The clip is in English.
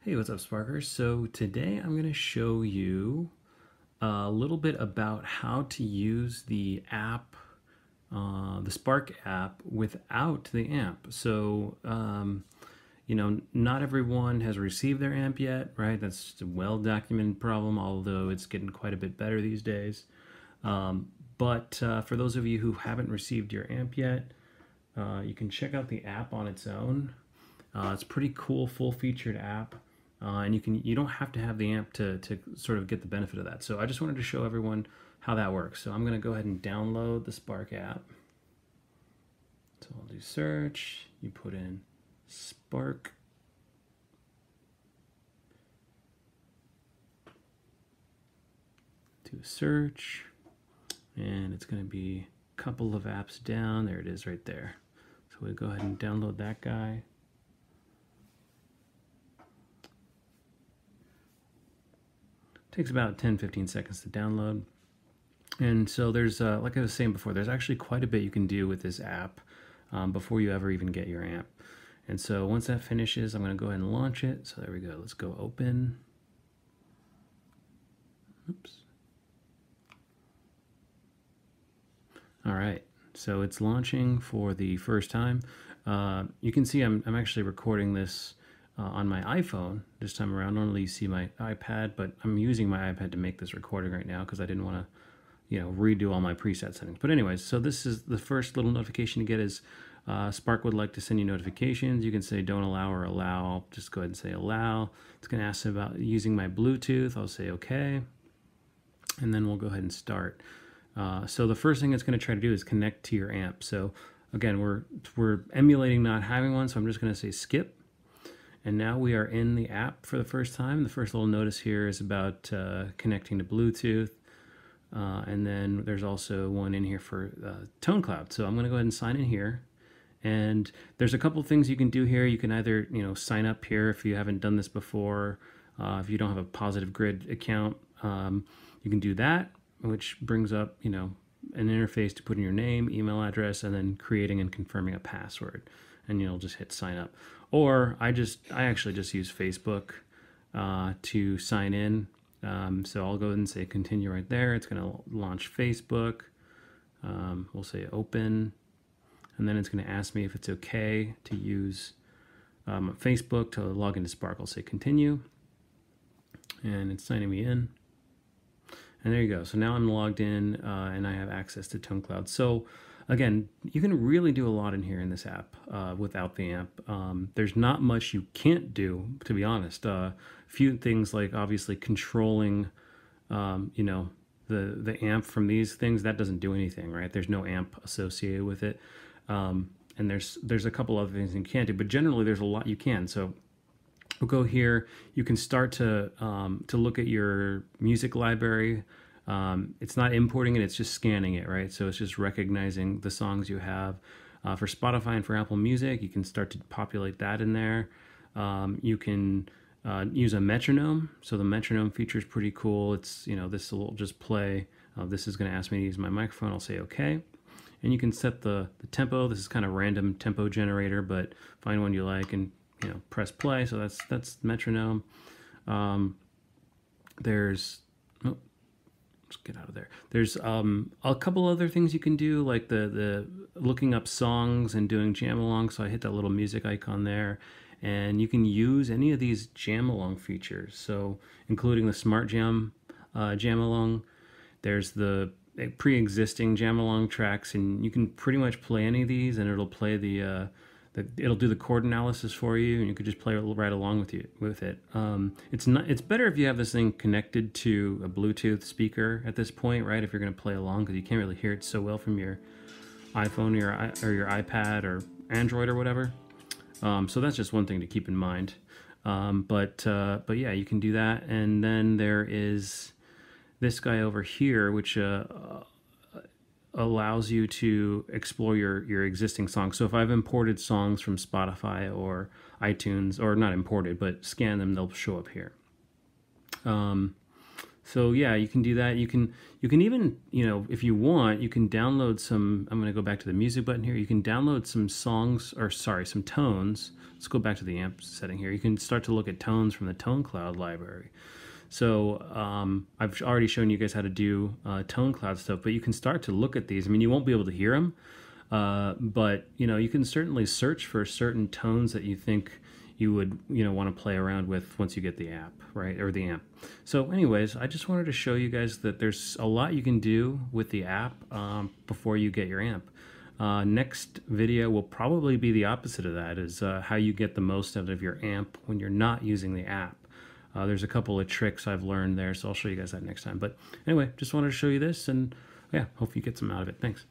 Hey, what's up, Sparkers? So today I'm going to show you a little bit about how to use the app, the Spark app, without the amp. Not everyone has received their amp yet, right? That's just a well-documented problem, although it's getting quite a bit better these days. But for those of you who haven't received your amp yet, you can check out the app on its own. It's a pretty cool, full-featured app. And you don't have to have the amp to sort of get the benefit of that. So I just wanted to show everyone how that works. So I'm going to go ahead and download the Spark app. So I'll do search. You put in Spark. Do a search. And it's going to be a couple of apps down. There it is right there. So we'll go ahead and download that guy. Takes about 10-15 seconds to download. And so there's, like I was saying before, there's actually quite a bit you can do with this app before you ever even get your amp. And so once that finishes, I'm going to go ahead and launch it. So there we go. Let's go open. Oops. All right. So it's launching for the first time. You can see I'm actually recording this on my iPhone this time around. Normally you see my iPad, but I'm using my iPad to make this recording right now because I didn't want to, redo all my preset settings. But anyways, so this is the first little notification you get is Spark would like to send you notifications. You can say don't allow or allow. I'll just go ahead and say allow. It's going to ask about using my Bluetooth. I'll say okay. And then we'll go ahead and start. So the first thing it's going to try to do is connect to your amp. So again, we're emulating not having one, so I'm just going to say skip. And now we are in the app for the first time. The first little notice here is about connecting to Bluetooth. And then there's also one in here for ToneCloud. So I'm going to go ahead and sign in here. And there's a couple things you can do here. You can either, sign up here if you haven't done this before. If you don't have a Positive Grid account, you can do that, which brings up, an interface to put in your name, email address, and then creating and confirming a password. And you'll just hit sign up. Or I actually just use Facebook to sign in. So I'll go ahead and say continue right there. It's going to launch Facebook. We'll say open. And then it's going to ask me if it's okay to use Facebook to log into Spark. I'll say continue. And it's signing me in. And there you go. So now I'm logged in and I have access to ToneCloud. So again, you can really do a lot in here in this app without the amp. There's not much you can't do, to be honest. Few things like obviously controlling, the amp from these things, that doesn't do anything, right? There's no amp associated with it. And there's a couple other things you can't do, but generally there's a lot you can. So we'll go here. You can start to look at your music library. It's not importing it, it's just scanning it, right? So it's just recognizing the songs you have. For Spotify and for Apple Music, you can start to populate that in there. You can use a metronome. So the metronome feature is pretty cool. It's, this will just play. This is going to ask me to use my microphone. I'll say okay. And you can set the tempo. This is kind of random tempo generator, but find one you like and, press play. So that's metronome. There's get out of there. There's a couple other things you can do, like the looking up songs and doing jam along. So I hit that little music icon there, and you can use any of these jam along features. So including the Smart Jam jam along. There's the pre-existing jam along tracks, and you can pretty much play any of these, and it'll play it'll do the chord analysis for you, and you could just play right along with it. It's better if you have this thing connected to a Bluetooth speaker at this point, right? If you're going to play along, because you can't really hear it so well from your iPhone or your iPad or Android or whatever. So that's just one thing to keep in mind. But yeah, you can do that. And then there is this guy over here, which allows you to explore your existing songs. So if I've imported songs from Spotify or iTunes, or not imported, but scan them, they'll show up here. So yeah, you can do that. You can even, if you want, you can download some. I'm going to go back to the music button here. You can download some songs, or sorry, some tones. Let's go back to the amp setting here. You can start to look at tones from the Tone Cloud library. So I've already shown you guys how to do Tone Cloud stuff, but you can start to look at these. I mean, you won't be able to hear them, but you can certainly search for certain tones that you think you would want to play around with once you get the app, right, or the amp. So anyways, I just wanted to show you guys that there's a lot you can do with the app before you get your amp. Next video will probably be the opposite of that, is how you get the most out of your amp when you're not using the app. There's a couple of tricks I've learned there, so I'll show you guys that next time. But anyway, just wanted to show you this, and yeah, hope you get some out of it. Thanks.